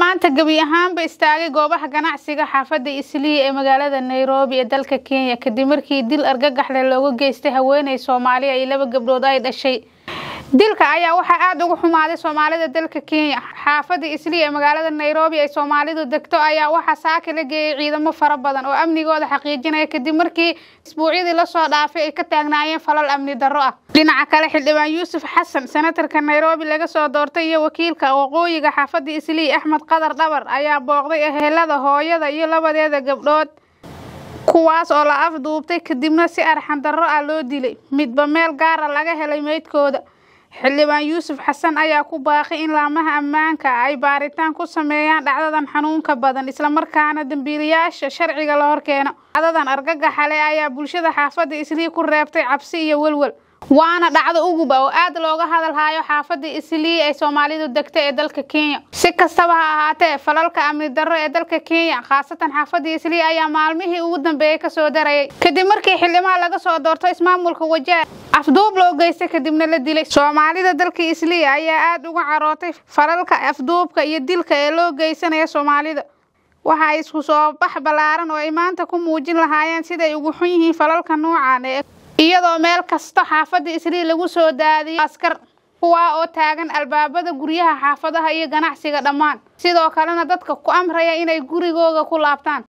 maanta gabi ahaanba istaagay goobaha ganacsiga xaafadda Islii ee magaalada Nairobi ee dalka Kenya kadib markii dil argagax leh looga geystay haweeney Soomaali ah laba gabdhood ay dhashay. Dilka ayaa waxa aad ugu xumaaday Soomaalida dalka Kenya. Xaafadda Islii ee magaalada Nairobi ay Soomaalidu degto ayaa waxa saaka la geeyay ciidamo fara badan oo amnigooda xaqiijinaya kadib markii isbuucyadii la soo dhaafay ay ka taagnaayeen falal amni darro ah. Dhinaca kale xildhibaan Yuusuf Xasan senatarka Nairobi laga soo doortay iyo wakiilka waqooyiga xaafadda Islii Axmed Qadar Dhabar ayaa booqday ehelada hooyada iyo labadeeda gabdhood kuwaas oo la afduubtay kadibna si arxan darro ah loo dilay midba meel gaar ah laga helay meydkooda. xildhibaan Yuusuf Xasan ayaa ku baaqay in laamaha ammaanka ay baaritaan ku sameeyaan dhacdadan xanuunka badan isla markaana dambiilayaasha sharciga la horkeeno. Dhacdadan argagaxa leh ayaa bulshada xaafadda Islii ku reebtay cabsi iyo walwal, waana dhacdo uguba oo aad looga hadalhayo xaafadda Islii ee Soomaalidu degto ee dalka Kenya. Si kastaba ha ahaatee, falalka amni darro ee dalka Kenya khaasatan xaafadda Islii ayaa maalmihii ugu dambeeyay ka soo darayay kadib markii xildhibaan laga soo doortay ismaamulka Wajeer afduub loo geystay kadibna la dilay. Soomaalida dalka Islii ayaa aad uga carootay falalka afduubka iyo dilka ee loo geysanayo Soomaalida. Waxa ay isku soo bax balaaran oo ay maanta ku muujin lahaayeen sida ay ugu xun yihiin falalka noocan ah, iyadoo meel kasta xaafadda Islii lagu soo daadiyo askar kuwa oo taagan albaabada guryaha xaafadaha iyo ganacsiga dhammaan, sidoo kalena dadka ku amraya inay gurigooda ku laabtaan.